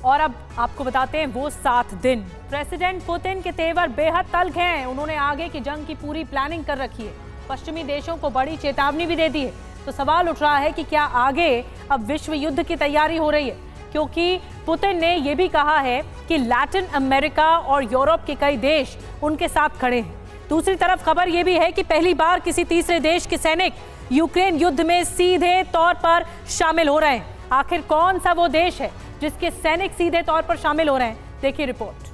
और अब आपको बताते हैं वो 7 दिन प्रेसिडेंट पुतिन के तेवर बेहद तल्ख हैं। उन्होंने आगे की जंग की पूरी प्लानिंग कर रखी है, पश्चिमी देशों को बड़ी चेतावनी भी दे दी है। तो सवाल उठ रहा है कि क्या आगे अब विश्व युद्ध की तैयारी हो रही है, क्योंकि पुतिन ने यह भी कहा है कि लैटिन अमेरिका और यूरोप के कई देश उनके साथ खड़े हैं। दूसरी तरफ खबर यह भी है कि पहली बार किसी तीसरे देश के सैनिक यूक्रेन युद्ध में सीधे तौर पर शामिल हो रहे हैं। आखिर कौन सा वो देश है जिसके सैनिक सीधे तौर पर शामिल हो रहे हैं, देखिए रिपोर्ट।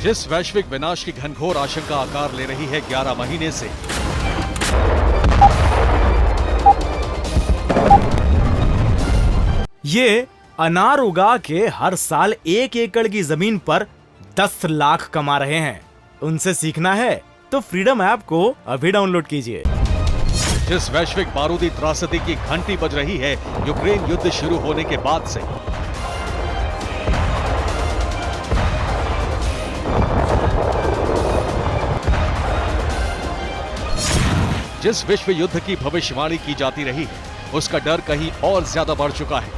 जिस वैश्विक विनाश की घनघोर आशंका आकार ले रही है 11 महीने से, ये अनार उगा के हर साल 1 एकड़ की जमीन पर 10 लाख कमा रहे हैं। उनसे सीखना है तो फ्रीडम ऐप को अभी डाउनलोड कीजिए। जिस वैश्विक बारूदी त्रासदी की घंटी बज रही है यूक्रेन युद्ध शुरू होने के बाद से, जिस विश्व युद्ध की भविष्यवाणी की जाती रही है, उसका डर कहीं और ज्यादा बढ़ चुका है।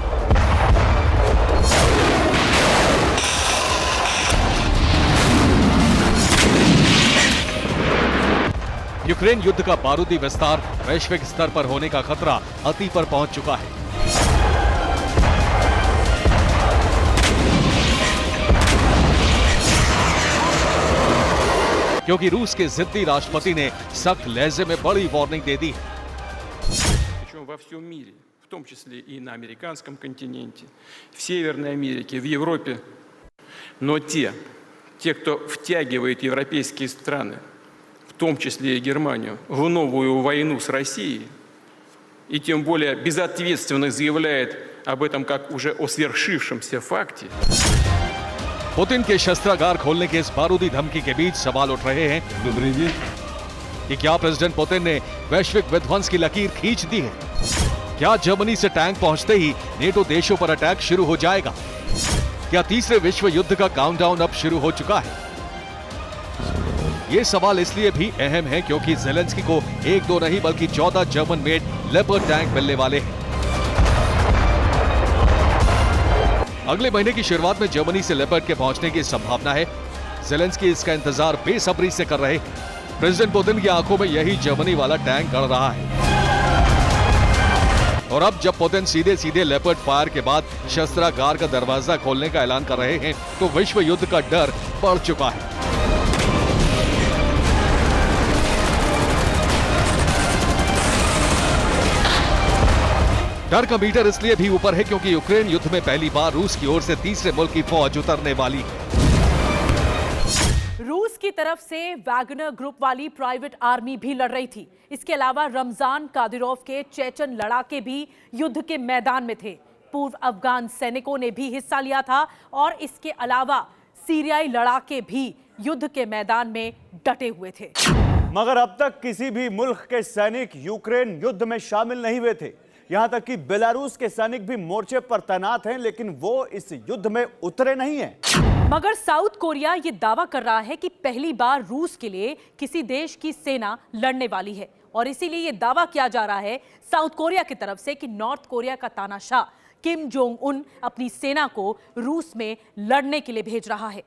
यूक्रेन युद्ध का बारूदी विस्तार वैश्विक स्तर पर होने का खतरा अति पर पहुंच चुका है। क्योंकि रूस के जिद्दी राष्ट्रपति ने सख्त लहजे में बड़ी वार्निंग दे दी है। Во всем мире, в том числе и на американском континенте, в Северной Америке, в Европе. Но те, кто втягивает европейские страны, в том числе и Германию, в новую войну с Россией, и тем более безответственно заявляет об этом как уже о свершившемся факте. पुतिन के शस्त्रागार खोलने के इस बारूदी धमकी के बीच सवाल उठ रहे हैं कि क्या प्रेसिडेंट पुतिन ने वैश्विक विध्वंस की लकीर खींच दी है? क्या जर्मनी से टैंक पहुंचते ही नेटो देशों पर अटैक शुरू हो जाएगा? क्या तीसरे विश्व युद्ध का काउंटडाउन अब शुरू हो चुका है? ये सवाल इसलिए भी अहम है क्योंकि ज़ेलेंस्की को 1-2 नहीं बल्कि 14 जर्मन मेड लेपर्ड टैंक मिलने वाले हैं। अगले महीने की शुरुआत में जर्मनी से लेपर्ड के पहुंचने की संभावना है। ज़ेलेंस्की इसका इंतजार बेसब्री से कर रहे हैं। प्रेसिडेंट पुतिन की आंखों में यही जर्मनी वाला टैंक गड़ रहा है। और अब जब पुतिन सीधे सीधे लेपर्ड फायर के बाद शस्त्रागार का दरवाजा खोलने का ऐलान कर रहे हैं, तो विश्व युद्ध का डर बढ़ चुका है। डर का मीटर इसलिए भी ऊपर है क्योंकि यूक्रेन युद्ध में पहली बार रूस की ओर से तीसरे मुल्क की फौज उतरने वाली है। रूस की तरफ से वैगनर ग्रुप वाली प्राइवेट आर्मी भी लड़ रही थी। इसके अलावा रमजान कादिरोव के चेचन लड़ाके भी युद्ध के मैदान में थे। पूर्व अफगान सैनिकों ने भी हिस्सा लिया था और इसके अलावा सीरियाई लड़ाके भी युद्ध के मैदान में डटे हुए थे। मगर अब तक किसी भी मुल्क के सैनिक यूक्रेन युद्ध में शामिल नहीं हुए थे। यहां तक कि बेलारूस के सैनिक भी मोर्चे पर तैनात हैं, लेकिन वो इस युद्ध में उतरे नहीं हैं। मगर साउथ कोरिया ये दावा कर रहा है कि पहली बार रूस के लिए किसी देश की सेना लड़ने वाली है, और इसीलिए ये दावा किया जा रहा है साउथ कोरिया की तरफ से कि नॉर्थ कोरिया का तानाशाह किम जोंग उन अपनी सेना को रूस में लड़ने के लिए भेज रहा है।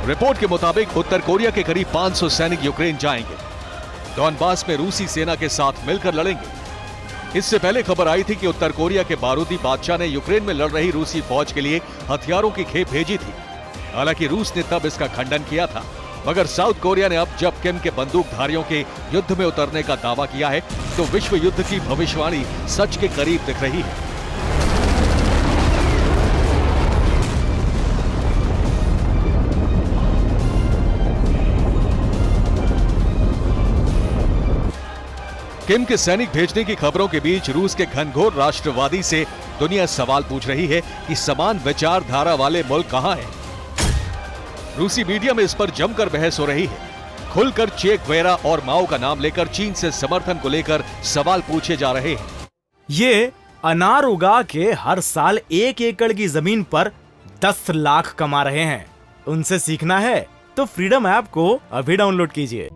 रिपोर्ट के मुताबिक उत्तर कोरिया के करीब 500 सैनिक यूक्रेन जाएंगे। डॉनबास में रूसी सेना के साथ मिलकर लड़ेंगे। इससे पहले खबर आई थी कि उत्तर कोरिया के बारूदी बादशाह ने यूक्रेन में लड़ रही रूसी फौज के लिए हथियारों की खेप भेजी थी। हालांकि रूस ने तब इसका खंडन किया था, मगर साउथ कोरिया ने अब जब किम के बंदूकधारियों के युद्ध में उतरने का दावा किया है, तो विश्व युद्ध की भविष्यवाणी सच के करीब दिख रही है। किम के सैनिक भेजने की खबरों के बीच रूस के घनघोर राष्ट्रवादी से दुनिया सवाल पूछ रही है कि समान विचारधारा वाले मुल्क कहां हैं। रूसी मीडिया में इस पर जमकर बहस हो रही है। खुलकर चे गुवेरा और माओ का नाम लेकर चीन से समर्थन को लेकर सवाल पूछे जा रहे हैं। ये अनार उगा के हर साल 1 एकड़ की जमीन पर 10 लाख कमा रहे हैं। उनसे सीखना है तो फ्रीडम ऐप को अभी डाउनलोड कीजिए।